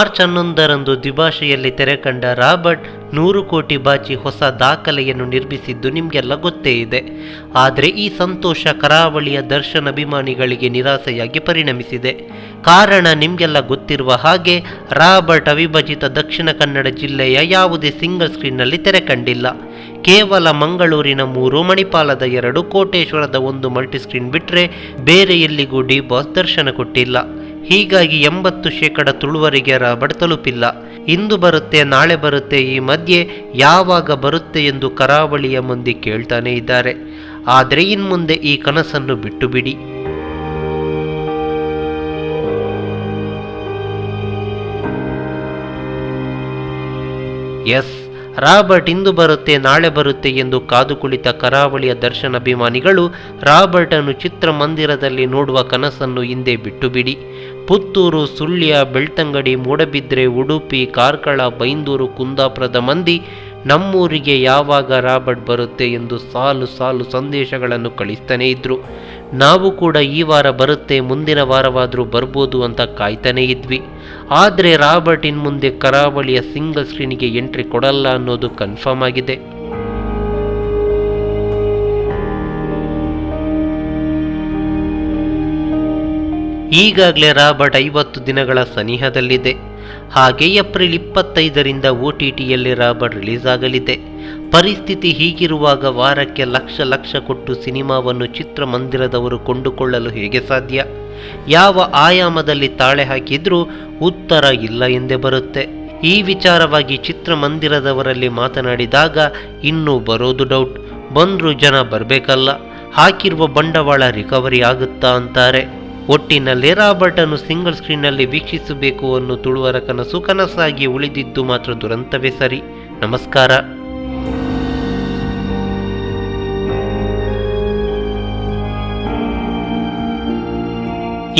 March 11ರಂದು ದ್ವಿಭಾಷೆಯಲ್ಲಿ ತೆರೆಕಂಡ Robert 100 ಕೋಟಿ ಬಾಚಿ ಹೊಸ ದಾಖಲೆಯನ್ನು ನಿರ್ಮಿಸಿದ್ದು ನಿಮಗೆಲ್ಲ ಗೊತ್ತೇ ಇದೆ. ಆದರೆ ಈ ಸಂತೋಷ ಕರಾವಳಿಯ ದರ್ಶನ್ ಅಭಿಮಾನಿಗಳಿಗೆ ನಿರಾಸೆಯಾಗಿ ಪರಿಣಮಿಸಿದೆ. ಕಾರಣ ನಿಮಗೆಲ್ಲ ಗೊತ್ತಿರುವ ಹಾಗೆ ರಾಬರ್ಟ್ ಅವಿಭಜಿತ ದಕ್ಷಿಣ ಕನ್ನಡ ಜಿಲ್ಲೆಯ ಯಾವುದೇ ಸಿಂಗಲ್ ಸ್ಕ್ರೀನ್ನಲ್ಲಿ ತೆರೆಕಂಡಿಲ್ಲ. ಕೇವಲ ಮಂಗಳೂರಿನ 3, ಮಣಿಪಾಲದ 2, ಕೋಟೇಶ್ವರದ 1 ಮಲ್ಟಿಸ್ಕ್ರೀನ್ ಬಿಟ್ಟರೆ ಬೇರೆ ಎಲ್ಲಿಗೂ ಡಿ ಬಾಸ್ ದರ್ಶನ ಕೊಟ್ಟಿಲ್ಲ. ಹೀಗಾಗಿ 80% ತುಳುವರಿಗೆ ರಾಬರ್ಟ್ ತಲುಪಿಲ್ಲ. ಇಂದು ಬರುತ್ತೆ, ನಾಳೆ ಬರುತ್ತೆ, ಈ ಮಧ್ಯೆ ಯಾವಾಗ ಬರುತ್ತೆ ಎಂದು ಕರಾವಳಿಯ ಮಂದಿ ಕೇಳ್ತಾನೆ ಇದ್ದಾರೆ. ಆದರೆ ಇನ್ಮುಂದೆ ಈ ಕನಸನ್ನು ಬಿಟ್ಟು ಬಿಡಿ. ಎಸ್, ರಾಬರ್ಟ್ ಇಂದು ಬರುತ್ತೆ, ನಾಳೆ ಬರುತ್ತೆ ಎಂದು ಕಾದು ಕುಳಿತ ಕರಾವಳಿಯ ದರ್ಶನ್ ಅಭಿಮಾನಿಗಳು ರಾಬರ್ಟ್ ಅನ್ನು ಚಿತ್ರಮಂದಿರದಲ್ಲಿ ನೋಡುವ ಕನಸನ್ನು ಹಿಂದೆ ಬಿಟ್ಟು ಬಿಡಿ. ಪುತ್ತೂರು, ಸುಳ್ಯ, ಬೆಳ್ತಂಗಡಿ, ಮೂಡಬಿದ್ರೆ, ಉಡುಪಿ, ಕಾರ್ಕಳ, ಬೈಂದೂರು, ಕುಂದಾಪುರದ ಮಂದಿ ನಮ್ಮೂರಿಗೆ ಯಾವಾಗ ರಾಬರ್ಟ್ ಬರುತ್ತೆ ಎಂದು ಸಾಲು ಸಾಲು ಸಂದೇಶಗಳನ್ನು ಕಳಿಸ್ತಾನೆ ಇದ್ರು. ನಾವು ಕೂಡ ಈ ವಾರ ಬರುತ್ತೆ, ಮುಂದಿನ ವಾರವಾದರೂ ಬರ್ಬೋದು ಅಂತ ಕಾಯ್ತಾನೆ ಇದ್ವಿ. ಆದರೆ ರಾಬರ್ಟ್ ಇನ್ಮುಂದೆ ಕರಾವಳಿಯ ಸಿಂಗಲ್ ಸ್ಕ್ರೀನ್ಗೆ ಎಂಟ್ರಿ ಕೊಡಲ್ಲ ಅನ್ನೋದು ಕನ್ಫರ್ಮ್ ಆಗಿದೆ. ಈಗಾಗಲೇ ರಾಬರ್ಟ್ 50 ದಿನಗಳ ಸನಿಹದಲ್ಲಿದೆ. ಹಾಗೆ ಏಪ್ರಿಲ್ 25ರಿಂದ OTTಯಲ್ಲಿ ರಾಬರ್ಟ್ ರಿಲೀಸ್ ಆಗಲಿದೆ. ಪರಿಸ್ಥಿತಿ ಹೀಗಿರುವಾಗ ವಾರಕ್ಕೆ ಲಕ್ಷ ಕೊಟ್ಟು ಸಿನಿಮಾವನ್ನು ಚಿತ್ರಮಂದಿರದವರು ಕೊಂಡುಕೊಳ್ಳಲು ಹೇಗೆ ಸಾಧ್ಯ? ಯಾವ ಆಯಾಮದಲ್ಲಿ ತಾಳೆ ಹಾಕಿದ್ರೂ ಉತ್ತರ ಇಲ್ಲ ಎಂದೇ ಬರುತ್ತೆ. ಈ ವಿಚಾರವಾಗಿ ಚಿತ್ರಮಂದಿರದವರಲ್ಲಿ ಮಾತನಾಡಿದಾಗ ಇನ್ನೂ ಬರೋದು ಡೌಟ್. ಬಂದರೂ ಜನ ಬರಬೇಕಲ್ಲ, ಹಾಕಿರುವ ಬಂಡವಾಳ ರಿಕವರಿ ಆಗುತ್ತಾ ಅಂತಾರೆ. ಒಟ್ಟಿನಲ್ಲಿ ರಾಬರ್ಟ್ ಅನ್ನು ಸಿಂಗಲ್ ಸ್ಕ್ರೀನ್ನಲ್ಲಿ ವೀಕ್ಷಿಸಬೇಕು ಅನ್ನೋ ತುಳುವರ ಕನಸಾಗಿ ಉಳಿದಿದ್ದು ಮಾತ್ರ ದುರಂತವೇ ಸರಿ. ನಮಸ್ಕಾರ.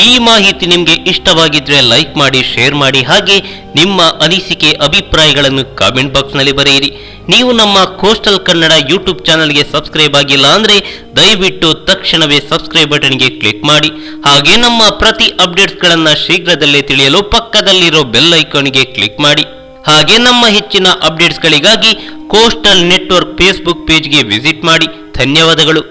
ಈ ಮಾಹಿತಿ ನಿಮಗೆ ಇಷ್ಟವಾಗಿದ್ರೆ ಲೈಕ್ ಮಾಡಿ, ಶೇರ್ ಮಾಡಿ, ಹಾಗೆ ನಿಮ್ಮ ಅನಿಸಿಕೆ ಅಭಿಪ್ರಾಯಗಳನ್ನು ಕಾಮೆಂಟ್ ಬಾಕ್ಸ್ನಲ್ಲಿ ಬರೆಯಿರಿ. ನೀವು ನಮ್ಮ ಕೋಸ್ಟಲ್ ಕನ್ನಡ ಯೂಟ್ಯೂಬ್ ಚಾನಲ್ಗೆ ಸಬ್ಸ್ಕ್ರೈಬ್ ಆಗಿಲ್ಲ ಅಂದರೆ ದಯವಿಟ್ಟು ತಕ್ಷಣವೇ ಸಬ್ಸ್ಕ್ರೈಬ್ ಬಟನ್ಗೆ ಕ್ಲಿಕ್ ಮಾಡಿ. ಹಾಗೆ ನಮ್ಮ ಪ್ರತಿ ಅಪ್ಡೇಟ್ಸ್ಗಳನ್ನು ಶೀಘ್ರದಲ್ಲೇ ತಿಳಿಯಲು ಪಕ್ಕದಲ್ಲಿರೋ ಬೆಲ್ ಐಕಾನ್ಗೆ ಕ್ಲಿಕ್ ಮಾಡಿ. ಹಾಗೆ ನಮ್ಮ ಹೆಚ್ಚಿನ ಅಪ್ಡೇಟ್ಸ್ಗಳಿಗಾಗಿ ಕೋಸ್ಟಲ್ ನೆಟ್ವರ್ಕ್ ಫೇಸ್ಬುಕ್ ಪೇಜ್ಗೆ ವಿಸಿಟ್ ಮಾಡಿ. ಧನ್ಯವಾದಗಳು.